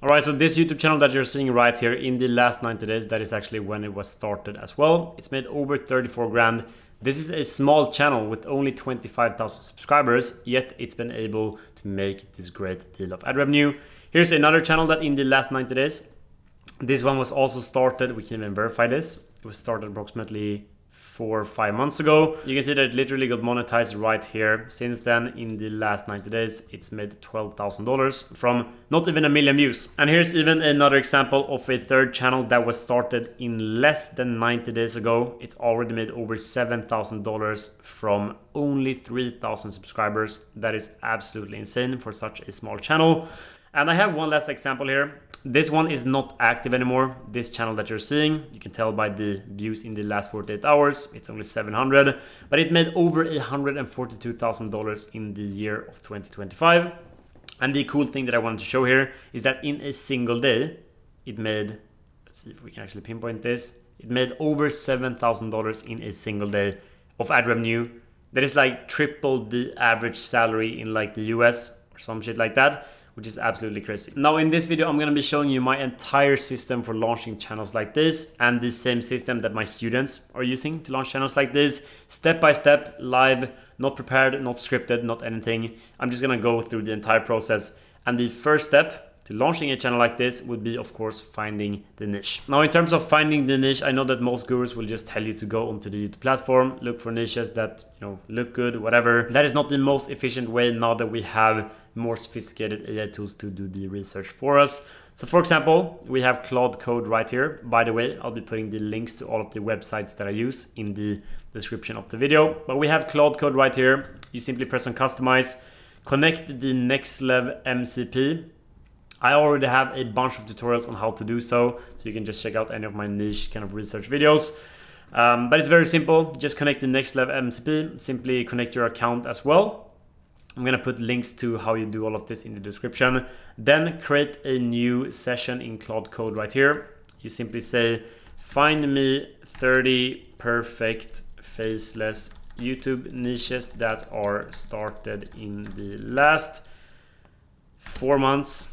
Alright, so this YouTube channel that you're seeing right here in the last 90 days, that is actually when it was started as well. It's made over 34 grand. This is a small channel with only 25,000 subscribers, yet it's been able to make this great deal of ad revenue. Here's another channel that in the last 90 days, this one was also started, we can even verify this. It was started approximately 4 or 5 months ago. You can see that it literally got monetized right here. Since then, in the last 90 days, it's made $12,000 from not even 1 million views. And here's even another example of a third channel that was started in less than 90 days ago. It's already made over $7,000 from only 3,000 subscribers. That is absolutely insane for such a small channel. And I have one last example here. This one is not active anymore. This channel that you're seeing, you can tell by the views in the last 48 hours, it's only 700, but it made over $142,000 in the year of 2025. And the cool thing that I wanted to show here is that in a single day, it made, let's see if we can actually pinpoint this, it made over $7,000 in a single day of ad revenue. That is like triple the average salary in like the US or some shit like that, which is absolutely crazy. Now in this video, I'm gonna be showing you my entire system for launching channels like this and the same system that my students are using to launch channels like this, step by step, live, not prepared, not scripted, not anything. I'm just gonna go through the entire process. And the first step to launching a channel like this would be, of course, finding the niche. Now, in terms of finding the niche, I know that most gurus will just tell you to go onto the YouTube platform, look for niches that, look good, whatever. That is not the most efficient way now that we have more sophisticated AI tools to do the research for us. So for example, we have Claude Code right here. By the way, I'll be putting the links to all of the websites that I use in the description of the video. But we have Claude Code right here. You simply press on customize, connect the next level MCP. I already have a bunch of tutorials on how to do so you can just check out any of my niche kind of research videos. But it's very simple. Just connect the next level MCP. Simply connect your account as well. I'm gonna put links to how you do all of this in the description. Then create a new session in Claude Code right here. You simply say, find me 30 perfect faceless YouTube niches that are started in the last 4 months.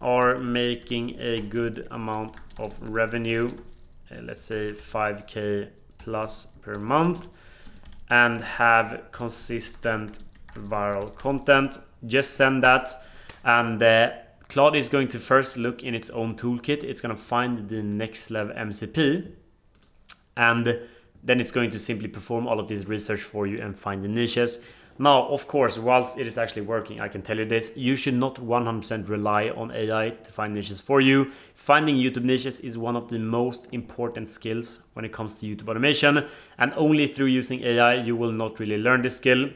Are making a good amount of revenue, let's say 5K plus per month, and have consistent viral content. Just send that, and Claude is going to first look in its own toolkit. It's going to find the next level MCP, and then it's going to simply perform all of this research for you and find the niches. Now, of course, whilst it is actually working, I can tell you this, you should not 100% rely on AI to find niches for you. Finding YouTube niches is one of the most important skills when it comes to YouTube automation, and only through using AI you will not really learn this skill.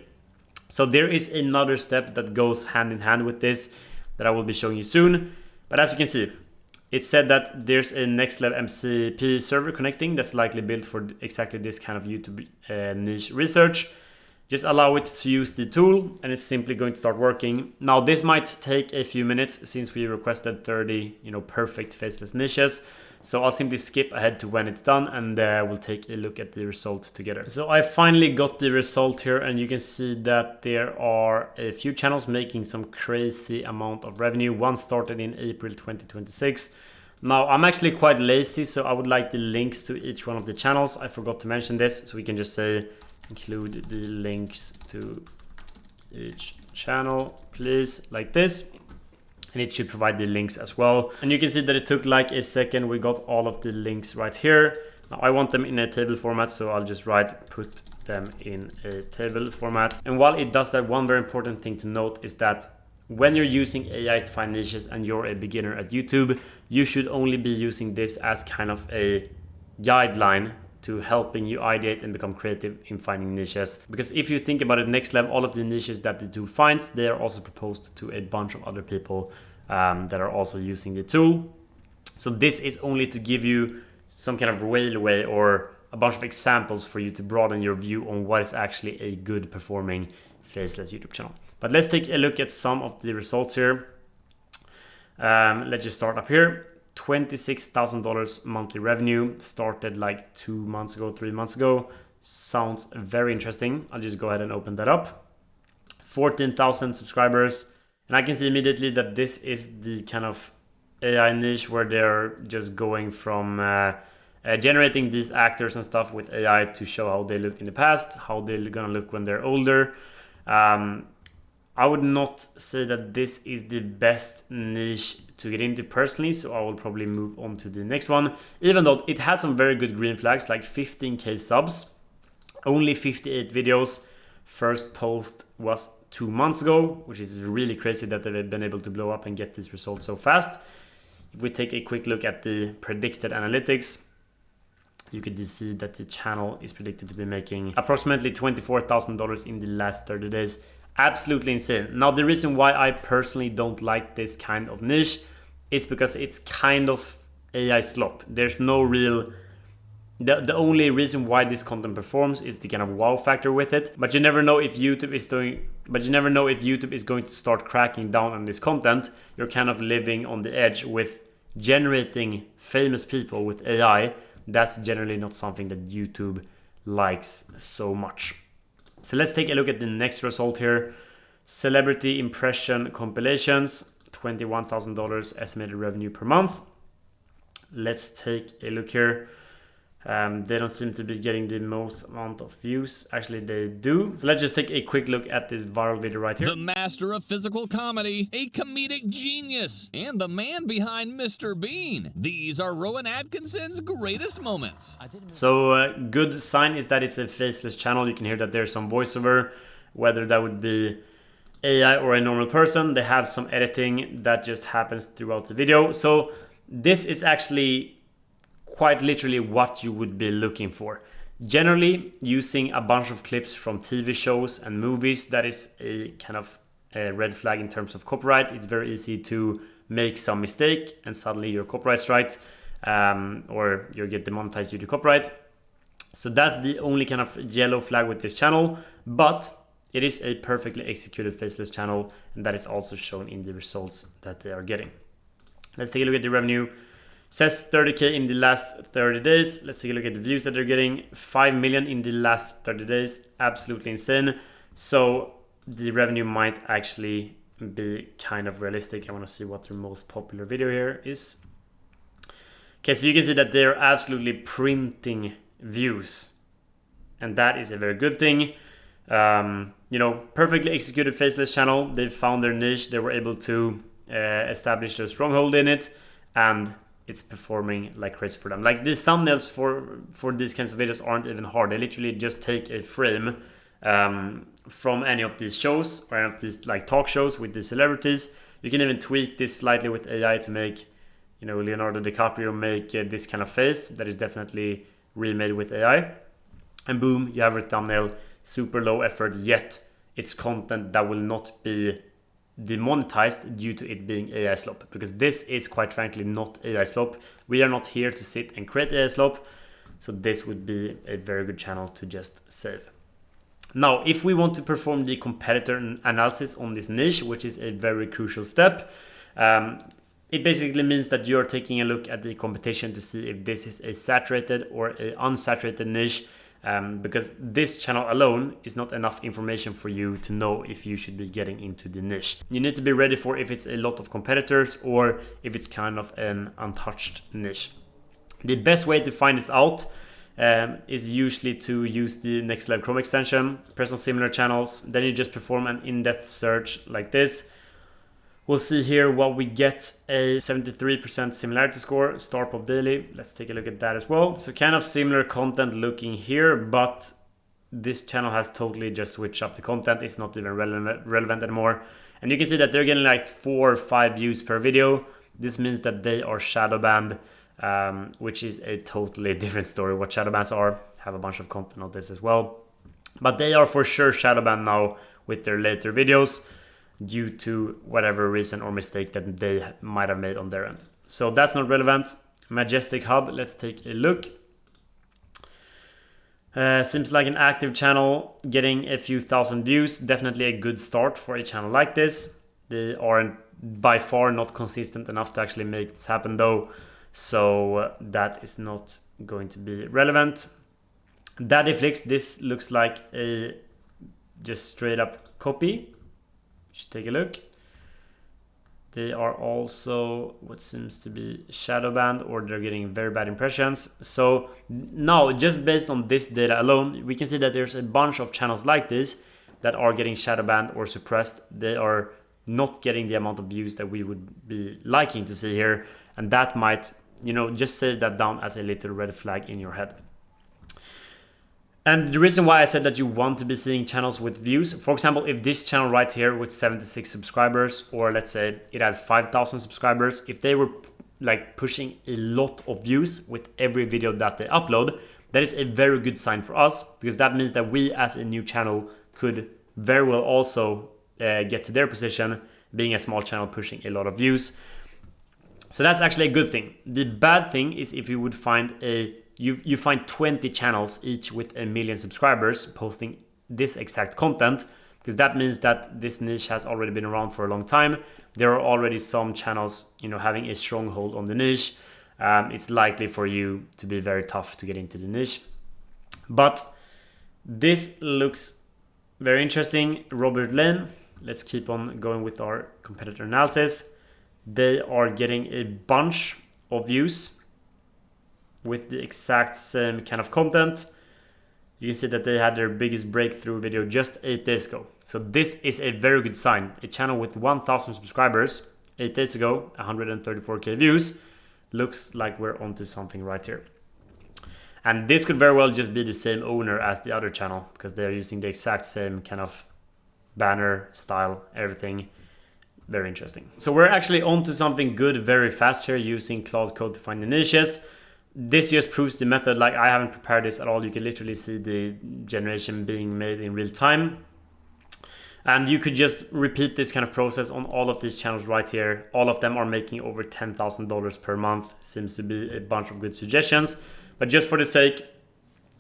So there is another step that goes hand in hand with this that I will be showing you soon. But as you can see, it said that there's a next level MCP server connecting that's likely built for exactly this kind of YouTube niche research. Just allow it to use the tool and it's simply going to start working. Now this might take a few minutes since we requested 30, perfect faceless niches. So I'll simply skip ahead to when it's done and we'll take a look at the result together. So I finally got the result here and you can see that there are a few channels making some crazy amount of revenue. One started in April 2026. Now I'm actually quite lazy, so I would like the links to each one of the channels. I forgot to mention this, so we can just say include the links to each channel, please, like this. And it should provide the links as well. And you can see that it took like a second. We got all of the links right here. Now I want them in a table format, so I'll just put them in a table format. And while it does that, one very important thing to note is that when you're using AI to find niches and you're a beginner at YouTube, you should only be using this as kind of a guideline to helping you ideate and become creative in finding niches. Because if you think about it, next level, all of the niches that the tool finds, they are also proposed to a bunch of other people that are also using the tool. So this is only to give you some kind of railway or a bunch of examples for you to broaden your view on what is actually a good performing faceless YouTube channel. But let's take a look at some of the results here. Let's just start up here. $26,000 monthly revenue, started like 2 months ago, 3 months ago. Sounds very interesting. I'll just go ahead and open that up. 14,000 subscribers, And I can see immediately that this is the kind of AI niche where they're just going from generating these actors and stuff with AI to show how they looked in the past, how they're gonna look when they're older. I would not say that this is the best niche to get into personally, so I will probably move on to the next one, even though it had some very good green flags, like 15k subs, only 58 videos. First post was 2 months ago, which is really crazy that they've been able to blow up and get these results so fast. If we take a quick look at the predicted analytics, you could see that the channel is predicted to be making approximately $24,000 in the last 30 days. Absolutely insane. Now, the reason why I personally don't like this kind of niche is because it's kind of AI slop. There's no real... The only reason why this content performs is the kind of wow factor with it. But you never know if YouTube is going to start cracking down on this content. You're kind of living on the edge with generating famous people with AI. That's generally not something that YouTube likes so much. So let's take a look at the next result here. Celebrity impression compilations, $21,000 estimated revenue per month. Let's take a look here. They don't seem to be getting the most amount of views. Actually, they do. So let's just take a quick look at this viral video right here. The master of physical comedy, a comedic genius, and the man behind Mr. Bean. These are Rowan Atkinson's greatest moments. So good sign is that it's a faceless channel. You can hear that there's some voiceover, whether that would be AI or a normal person. They have some editing that just happens throughout the video. So this is actually quite literally what you would be looking for. Generally, using a bunch of clips from TV shows and movies, that is a kind of a red flag in terms of copyright. It's very easy to make some mistake and suddenly your copyright strikes, or you get demonetized due to copyright. So that's the only kind of yellow flag with this channel, but it is a perfectly executed faceless channel, and that is also shown in the results that they are getting. Let's take a look at the revenue. Says 30k in the last 30 days. Let's take a look at the views that they're getting. 5 million in the last 30 days. Absolutely insane. So the revenue might actually be kind of realistic. I want to see what their most popular video here is. Okay, so you can see that they're absolutely printing views, and that is a very good thing. You know, perfectly executed faceless channel. They found their niche. They were able to establish their stronghold in it, and it's performing like crazy for them. Like the thumbnails for these kinds of videos aren't even hard. They literally just take a frame from any of these shows or any of these like talk shows with the celebrities. You can even tweak this slightly with AI to make, you know, Leonardo DiCaprio make this kind of face that is definitely remade with AI. And boom, you have a thumbnail. Super low effort, yet it's content that will not be demonetized due to it being AI slop, because this is quite frankly not AI slop. We are not here to sit and create AI slop, so this would be a very good channel to just save. Now, if we want to perform the competitor analysis on this niche, which is a very crucial step, it basically means that you're taking a look at the competition to see if this is a saturated or a unsaturated niche. Because this channel alone is not enough information for you to know if you should be getting into the niche. You need to be ready for if it's a lot of competitors or if it's kind of an untouched niche. The best way to find this out is usually to use the Next Level Chrome extension, press on similar channels, then you just perform an in-depth search like this. We'll see here what we get, a 73% similarity score, Star Pop Daily. Let's take a look at that as well. So kind of similar content looking here, but this channel has totally just switched up the content. It's not even relevant anymore. And you can see that they're getting like 4 or 5 views per video. This means that they are shadow banned, which is a totally different story. What shadow bans are, have a bunch of content on this as well. But they are for sure shadow banned now with their later videos, due to whatever reason or mistake that they might have made on their end. So that's not relevant. Majestic Hub, let's take a look. Seems like an active channel, getting a few thousand views. Definitely a good start for a channel like this. They aren't by far not consistent enough to actually make this happen though. So that is not going to be relevant. Daddyflix, this looks like a just straight up copy. Should take a look. They are also what seems to be shadow banned, or they're getting very bad impressions. So now, just based on this data alone, we can see that there's a bunch of channels like this that are getting shadow banned or suppressed. They are not getting the amount of views that we would be liking to see here, and that might, you know, just save that down as a little red flag in your head. And the reason why I said that you want to be seeing channels with views, for example, if this channel right here with 76 subscribers, or let's say it had 5,000 subscribers, if they were like pushing a lot of views with every video that they upload, that is a very good sign for us, because that means that we as a new channel could very well also get to their position, being a small channel pushing a lot of views. So that's actually a good thing. The bad thing is if you would find you find 20 channels each with 1 million subscribers posting this exact content, because that means that this niche has already been around for a long time. There are already some channels, you know, having a stronghold on the niche. It's likely for you to be very tough to get into the niche. But this looks very interesting. Robert Lane, let's keep on going with our competitor analysis. They are getting a bunch of views with the exact same kind of content. You can see that they had their biggest breakthrough video just 8 days ago. So this is a very good sign. A channel with 1,000 subscribers 8 days ago, 134k views. Looks like we're onto something right here. And this could very well just be the same owner as the other channel, because they're using the exact same kind of banner style, everything. Very interesting. So we're actually onto something good very fast here, using Cloud Code to find the niches. This just proves the method. Like, I haven't prepared this at all. You can literally see the generation being made in real time. And you could just repeat this kind of process on all of these channels right here. All of them are making over $10,000 per month. Seems to be a bunch of good suggestions. But just for the sake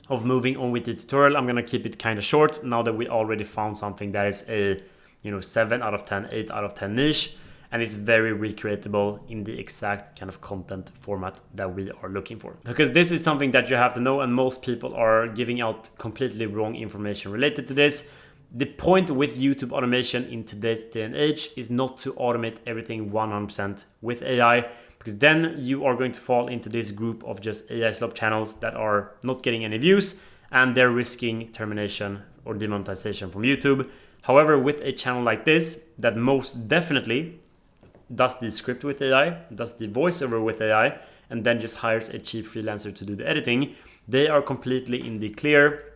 of moving on with the tutorial, I'm gonna keep it kind of short now that we already found something that is a, you know, 7 out of 10, 8 out of 10 niche. And it's very recreatable in the exact kind of content format that we are looking for. Because this is something that you have to know, and most people are giving out completely wrong information related to this. The point with YouTube automation in today's day and age is not to automate everything 100% with AI, because then you are going to fall into this group of just AI slop channels that are not getting any views, and they're risking termination or demonetization from YouTube. However, with a channel like this that most definitely does the script with AI, does the voiceover with AI, and then just hires a cheap freelancer to do the editing, they are completely in the clear.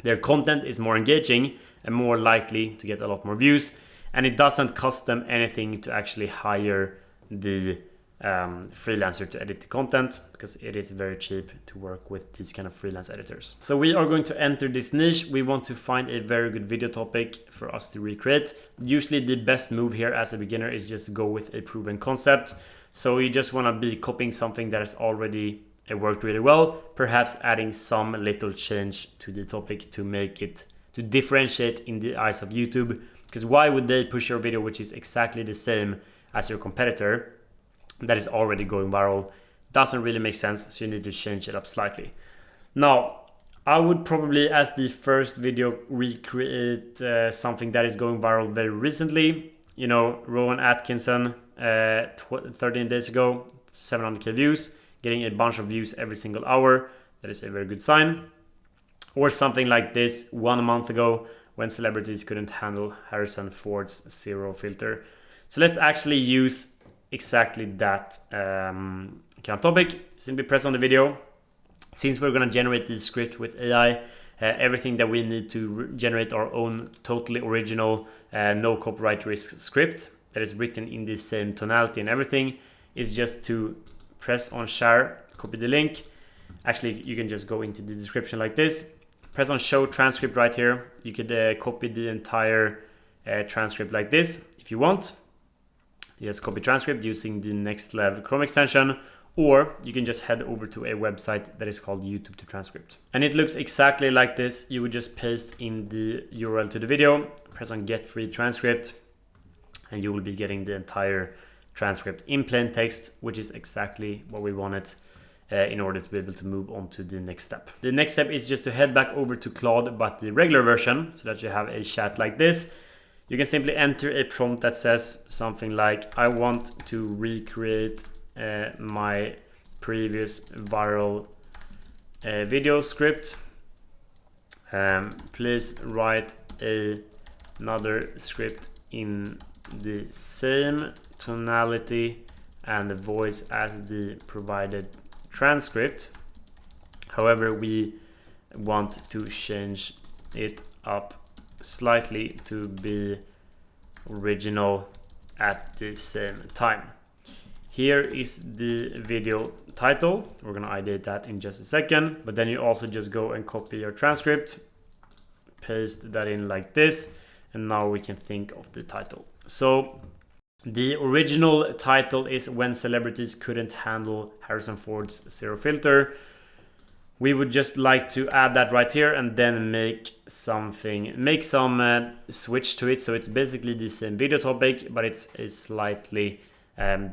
Their content is more engaging and more likely to get a lot more views, and it doesn't cost them anything to actually hire the freelancer to edit the content, because it is very cheap to work with these kind of freelance editors. So we are going to enter this niche. We want to find a very good video topic for us to recreate. Usually the best move here as a beginner is just to go with a proven concept. So you just want to be copying something that has already worked really well, perhaps adding some little change to the topic to make it, to differentiate in the eyes of YouTube. Because why would they push your video which is exactly the same as your competitor that is already going viral? Doesn't really make sense, so you need to change it up slightly. Now, I would probably, as the first video, recreate something that is going viral very recently. You know, Rowan Atkinson, 13 days ago, 700k views, getting a bunch of views every single hour. That is a very good sign. Or something like this 1 month ago, when celebrities couldn't handle Harrison Ford's zero filter. So let's actually use exactly that kind of topic. Simply press on the video. Since we're going to generate this script with AI, everything that we need to generate our own totally original, no copyright risk script that is written in the same tonality and everything, is just to press on share, copy the link. Actually, you can just go into the description like this. Press on show transcript right here. You could copy the entire transcript like this if you want. Just copy transcript using the Next Level Chrome extension, or you can just head over to a website that is called YouTube to Transcript. And it looks exactly like this. You would just paste in the URL to the video, press on get free transcript, and you will be getting the entire transcript in plain text, which is exactly what we wanted in order to be able to move on to the next step. The next step is just to head back over to Claude, but the regular version, so that you have a chat like this. You can simply enter a prompt that says something like, I want to recreate my previous viral video script. Please write another script in the same tonality and the voice as the provided transcript. However, we want to change it up slightly to be original at the same time. Here is the video title. We're gonna edit that in just a second, but then you also just go and copy your transcript, paste that in like this, and now we can think of the title. So the original title is When Celebrities Couldn't Handle Harrison Ford's Zero Filter. We would just like to add that right here and then make some switch to it. So it's basically the same video topic, but it's a slightly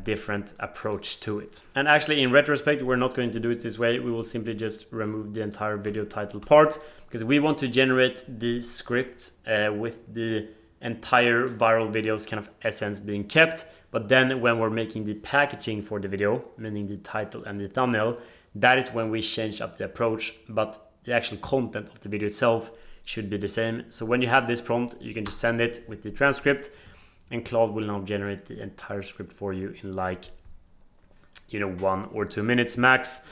different approach to it. And actually, in retrospect, we're not going to do it this way. We will simply just remove the entire video title part because we want to generate the script with the entire viral video's kind of essence being kept. But then when we're making the packaging for the video, meaning the title and the thumbnail, that is when we change up the approach, but the actual content of the video itself should be the same. So when you have this prompt, you can just send it with the transcript, and Claude will now generate the entire script for you in like, 1 or 2 minutes max.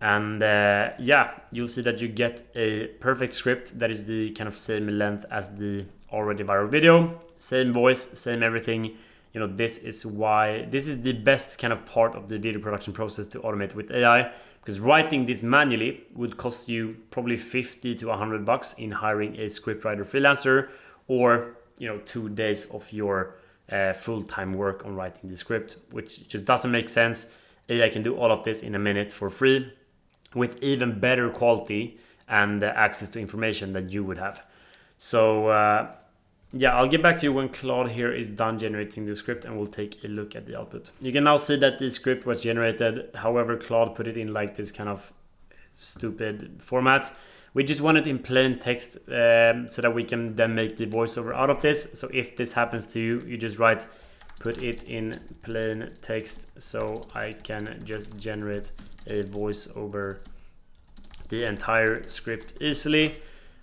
And yeah, you'll see that you get a perfect script that is the kind of same length as the already viral video, same voice, same everything. This is the best kind of part of the video production process to automate with AI, because writing this manually would cost you probably $50 to $100 in hiring a scriptwriter freelancer, or 2 days of your full-time work on writing the script, which just doesn't make sense. AI can do all of this in a minute for free with even better quality and access to information that you would have. So yeah, I'll get back to you when Claude here is done generating the script, and we'll take a look at the output. You can now see that the script was generated. However, Claude put it in like this kind of stupid format. We just want it in plain text so that we can then make the voiceover out of this. So if this happens to you, you just write, put it in plain text so I can just generate a voiceover the entire script easily.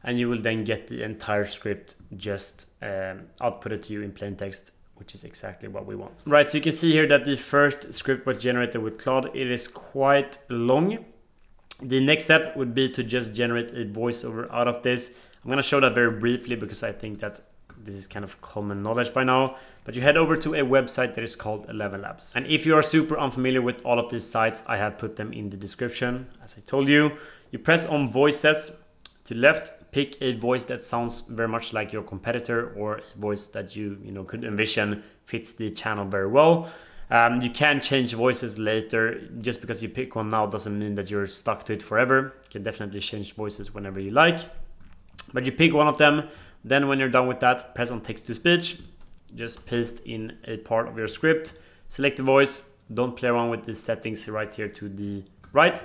And you will then get the entire script just outputted to you in plain text, which is exactly what we want. Right, so you can see here that the first script was generated with Claude. It is quite long. The next step would be to just generate a voiceover out of this. I'm gonna show that very briefly because I think that this is kind of common knowledge by now. But you head over to a website that is called 11 Labs. And if you are super unfamiliar with all of these sites, I have put them in the description. As I told you, you press on voices to left, pick a voice that sounds very much like your competitor, or a voice that you could envision fits the channel very well. You can change voices later. Just because you pick one now doesn't mean that you're stuck to it forever. You can definitely change voices whenever you like. But you pick one of them, then when you're done with that, press on text to speech, just paste in a part of your script, select the voice, don't play around with the settings right here to the right.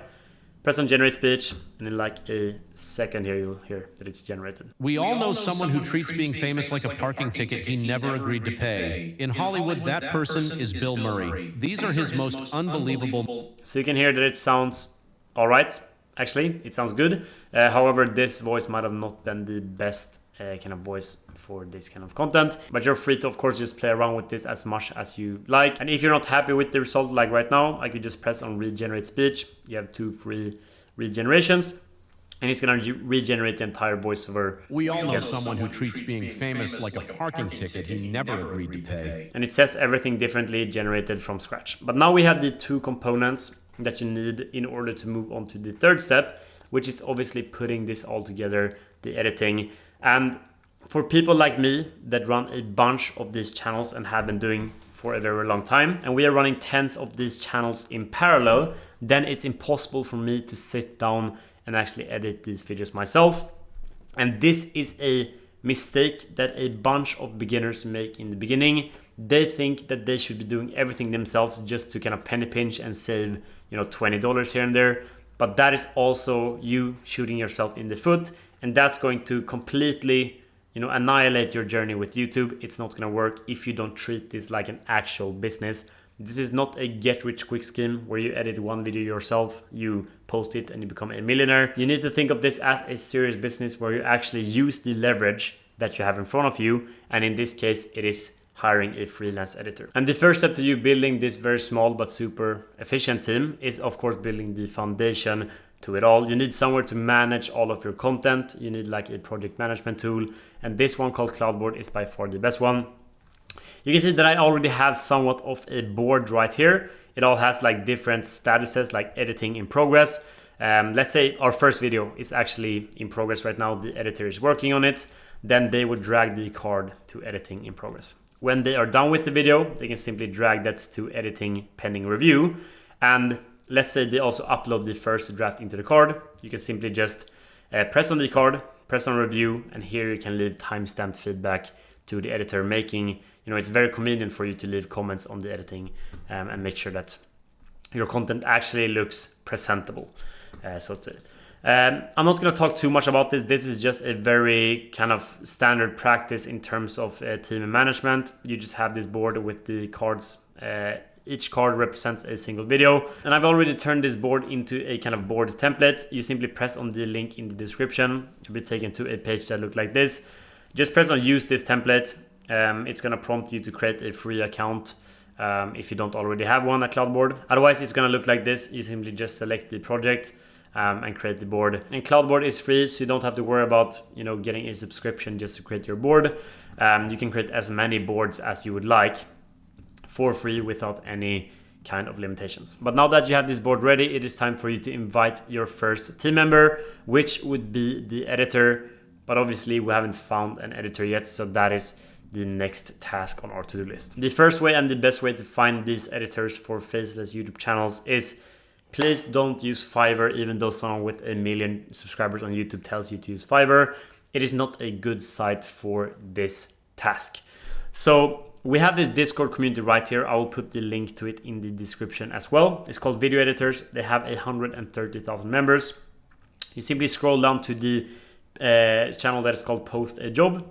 Press on generate speech, and in like a second here, you'll hear that it's generated. We all know someone who treats being famous like a parking ticket he never agreed to pay. In Hollywood, that person is Bill Murray. These are his most unbelievable. So you can hear that it sounds all right. Actually, it sounds good. However, this voice might have not been the best kind of voice for this kind of content, but you're free to, of course, just play around with this as much as you like. And if you're not happy with the result, like right now, I could just press on regenerate speech. You have 2 free regenerations, and it's gonna regenerate the entire voiceover. We all know someone who treats being famous like a parking ticket he never agreed to pay. And it says everything differently, generated from scratch. But now we have the 2 components that you need in order to move on to the third step, which is obviously putting this all together, the editing. And for people like me that run a bunch of these channels and have been doing for a very long time, and we are running tens of these channels in parallel, then it's impossible for me to sit down and actually edit these videos myself. And this is a mistake that a bunch of beginners make in the beginning. They think that they should be doing everything themselves just to kind of penny pinch and save, $20 here and there. But that is also you shooting yourself in the foot, and that's going to completely, annihilate your journey with YouTube. It's not gonna work if you don't treat this like an actual business. This is not a get-rich-quick scheme where you edit one video yourself, you post it, and you become a millionaire. You need to think of this as a serious business where you actually use the leverage that you have in front of you, and in this case, it is hiring a freelance editor. And the first step to you building this very small but super efficient team is, of course, building the foundation to it all. You need somewhere to manage all of your content. You need like a project management tool, and this one called Cloudboard is by far the best one. You can see that I already have somewhat of a board right here. It all has like different statuses like editing in progress. Let's say our first video is actually in progress right now. The editor is working on it. Then they would drag the card to editing in progress. When they are done with the video, they can simply drag that to editing pending review. And let's say they also upload the first draft into the card. You can simply just press on the card, press on review, and here you can leave timestamped feedback to the editor, making it's very convenient for you to leave comments on the editing and make sure that your content actually looks presentable, so to say. I'm not going to talk too much about this. This is just a very kind of standard practice in terms of team management. You just have this board with the cards. Each card represents a single video, and I've already turned this board into a kind of board template. You simply press on the link in the description. You'll be taken to a page that looks like this. Just press on use this template. It's going to prompt you to create a free account if you don't already have one at Cloudboard. Otherwise, it's going to look like this. You simply just select the project and create the board. And Cloudboard is free, so you don't have to worry about getting a subscription just to create your board. You can create as many boards as you would like for free without any kind of limitations. But now that you have this board ready, it is time for you to invite your first team member, which would be the editor. But obviously we haven't found an editor yet, so that is the next task on our to-do list. The first way and the best way to find these editors for faceless YouTube channels is please don't use Fiverr, even though someone with 1 million subscribers on YouTube tells you to use Fiverr. It is not a good site for this task. So we have this Discord community right here. I will put the link to it in the description as well. It's called Video Editors. They have 130,000 members. You simply scroll down to the channel that is called Post a Job.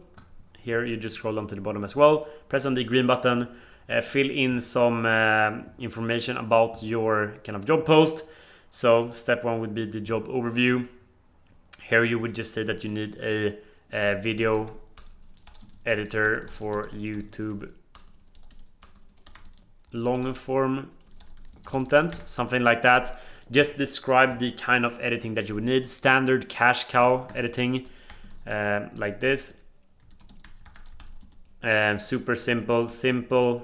Here you just scroll down to the bottom as well. Press on the green button. Fill in some information about your kind of job post. So step 1 would be the job overview. Here you would just say that you need a video editor for YouTube long form content, something like that. Just describe the kind of editing that you would need. Standard cash cow editing, like this. Super simple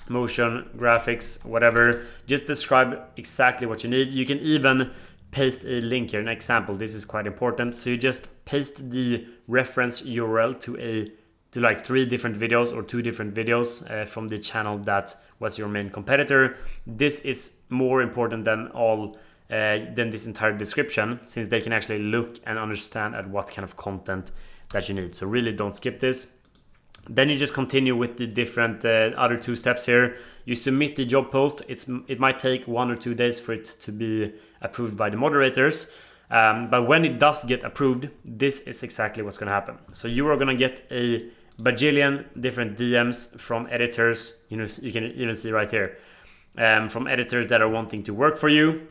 motion, graphics, whatever. Just describe exactly what you need. You can even paste a link here, an example. This is quite important. So you just paste the reference URL to like 3 different videos or 2 different videos from the channel that was your main competitor. This is more important than this entire description, since they can actually look and understand at what kind of content that you need. So really don't skip this. Then you just continue with the different other 2 steps here. You submit the job post. It might take 1 or 2 days for it to be approved by the moderators. But when it does get approved, this is exactly what's going to happen. So you are going to get a bajillion different DMs from editors. You can even see right here, from editors that are wanting to work for you.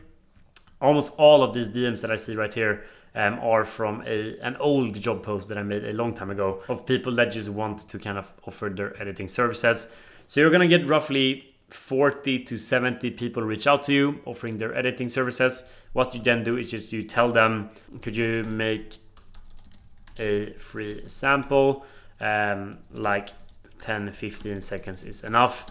Almost all of these DMs that I see right here are from an old job post that I made a long time ago of people that just want to kind of offer their editing services. So you're gonna get roughly 40 to 70 people reach out to you offering their editing services. What you then do is just you tell them, could you make a free sample? Like 10-15 seconds is enough.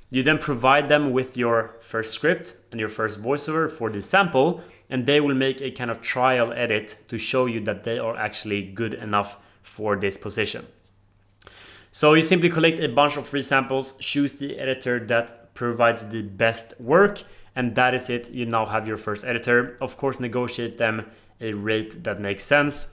You then provide them with your first script and your first voiceover for the sample, and they will make a kind of trial edit to show you that they are actually good enough for this position. So you simply collect a bunch of free samples, choose the editor that provides the best work, and that is it. You now have your first editor. Of course, negotiate them a rate that makes sense.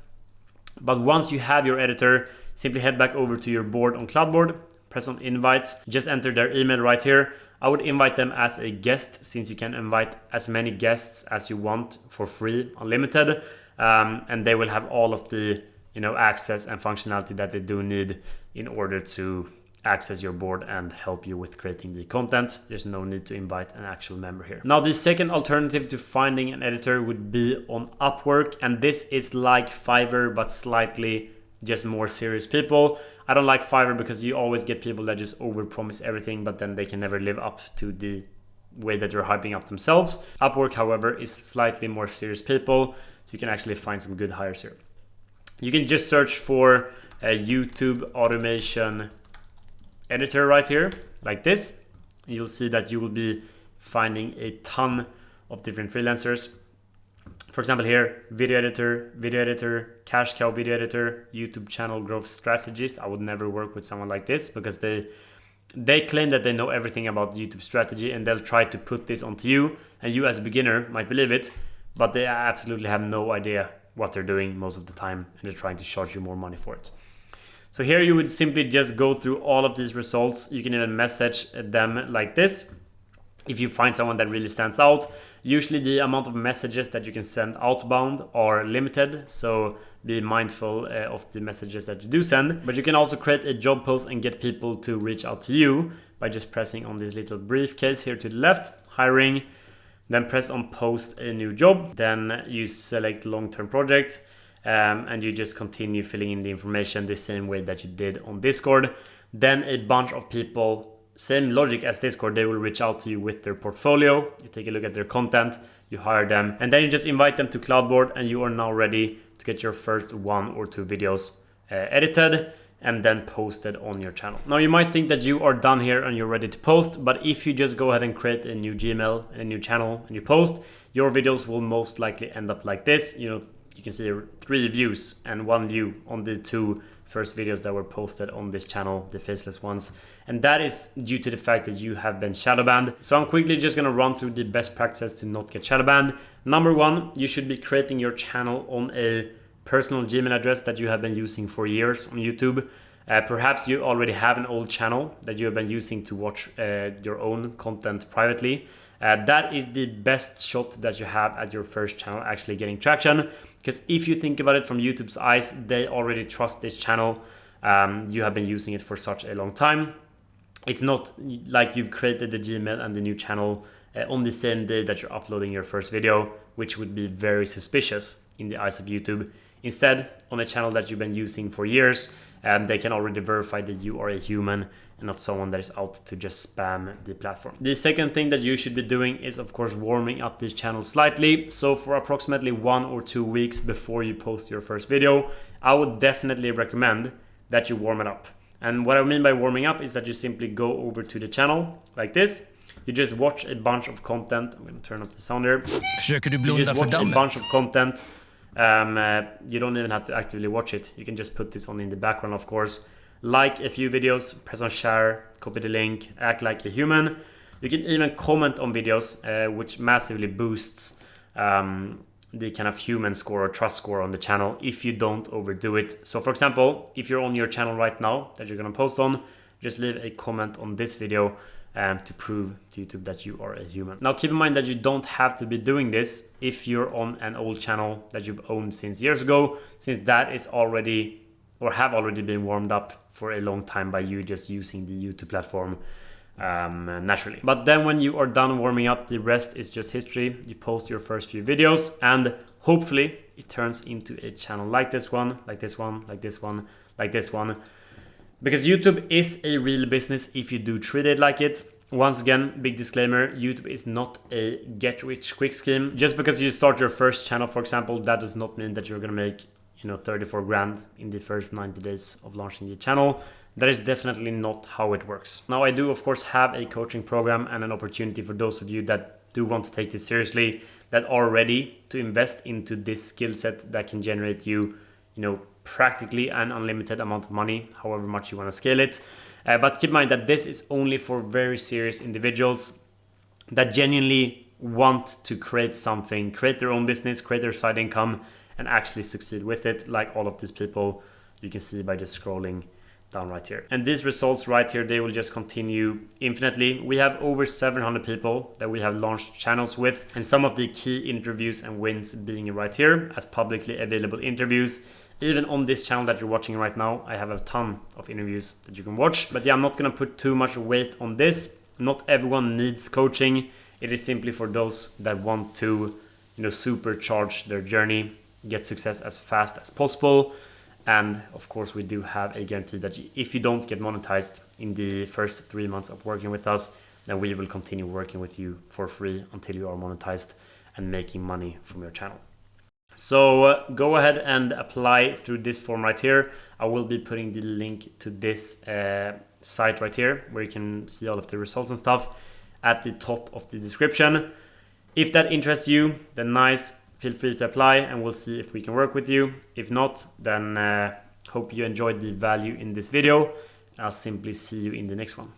But once you have your editor, simply head back over to your board on Cloudboard, press on invite, just enter their email right here. I would invite them as a guest, since you can invite as many guests as you want for free, unlimited, and they will have all of the access and functionality that they do need in order to access your board and help you with creating the content. There's no need to invite an actual member here. Now, the second alternative to finding an editor would be on Upwork, and this is like Fiverr but slightly just more serious people. I don't like Fiverr because you always get people that just overpromise everything, but then they can never live up to the way that they're hyping up themselves. Upwork, however, is slightly more serious people, so you can actually find some good hires here. You can just search for a YouTube automation editor right here, like this. You'll see that you will be finding a ton of different freelancers. For example here, video editor, cash cow video editor, YouTube channel growth strategist. I would never work with someone like this because they claim that they know everything about YouTube strategy, and they'll try to put this onto you, and you as a beginner might believe it, but they absolutely have no idea what they're doing most of the time, and they're trying to charge you more money for it. So here you would simply just go through all of these results. You can even message them like this if you find someone that really stands out. Usually the amount of messages that you can send outbound are limited, so be mindful of the messages that you do send. But you can also create a job post and get people to reach out to you by just pressing on this little briefcase here to the left, hiring, then press on post a new job, then you select long-term project, and you just continue filling in the information the same way that you did on Discord. Then a bunch of people, same logic as Discord, they will reach out to you with their portfolio. You take a look at their content, you hire them, and then you just invite them to Cloudboard, and you are now ready to get your first 1 or 2 videos edited and then posted on your channel. Now you might think that you are done here and you're ready to post, but if you just go ahead and create a new Gmail and a new channel and you post, your videos will most likely end up like this. You can see 3 views and 1 view on the 2 first videos that were posted on this channel, the faceless ones. And that is due to the fact that you have been shadow banned. So I'm quickly just gonna run through the best practices to not get shadow banned. Number 1, you should be creating your channel on a personal Gmail address that you have been using for years on YouTube. Perhaps you already have an old channel that you have been using to watch your own content privately. That is the best shot that you have at your first channel actually getting traction, because if you think about it from YouTube's eyes, they already trust this channel. You have been using it for such a long time. It's not like you've created the Gmail and the new channel on the same day that you're uploading your first video, which would be very suspicious in the eyes of YouTube. Instead, on a channel that you've been using for years, they can already verify that you are a human and not someone that is out to just spam the platform. The second thing that you should be doing is, of course, warming up this channel slightly. So for approximately 1 or 2 weeks before you post your first video, I would definitely recommend that you warm it up. And what I mean by warming up is that you simply go over to the channel like this. You just watch a bunch of content. I'm going to turn up the sound here. Försöker du You blunda just för watch a dammet? bunch of content. You don't even have to actively watch it. You can just put this on in the background, of course. Like a few videos, press on share, copy the link, act like a human. You can even comment on videos, which massively boosts the kind of human score or trust score on the channel if you don't overdo it. So for example, if you're on your channel right now that you're gonna post on, just leave a comment on this video to prove to YouTube that you are a human. Now keep in mind that you don't have to be doing this if you're on an old channel that you've owned since years ago, since that is already or have already been warmed up for a long time by you just using the YouTube platform naturally. But then when you are done warming up, the rest is just history. You post your first few videos and hopefully it turns into a channel like this one, like this one, like this one, like this one. Because YouTube is a real business if you do treat it like it. Once again, big disclaimer, YouTube is not a get-rich-quick scheme. Just because you start your first channel, for example, that does not mean that you're gonna make 34 grand in the first 90 days of launching the channel. That is definitely not how it works. Now I do of course have a coaching program and an opportunity for those of you that do want to take this seriously, that are ready to invest into this skill set that can generate you, practically an unlimited amount of money, however much you want to scale it. But keep in mind that this is only for very serious individuals that genuinely want to create something, create their own business, create their side income, and actually succeed with it, like all of these people you can see by just scrolling down right here. And these results right here, they will just continue infinitely. We have over 700 people that we have launched channels with, and some of the key interviews and wins being right here as publicly available interviews. Even on this channel that you're watching right now, I have a ton of interviews that you can watch. But yeah, I'm not gonna put too much weight on this. Not everyone needs coaching. It is simply for those that want to, supercharge their journey, get success as fast as possible. And of course, we do have a guarantee that if you don't get monetized in the first 3 months of working with us, then we will continue working with you for free until you are monetized and making money from your channel. So go ahead and apply through this form right here. I will be putting the link to this site right here where you can see all of the results and stuff at the top of the description. If that interests you, then nice, feel free to apply and we'll see if we can work with you. If not, then hope you enjoyed the value in this video. I'll simply see you in the next one.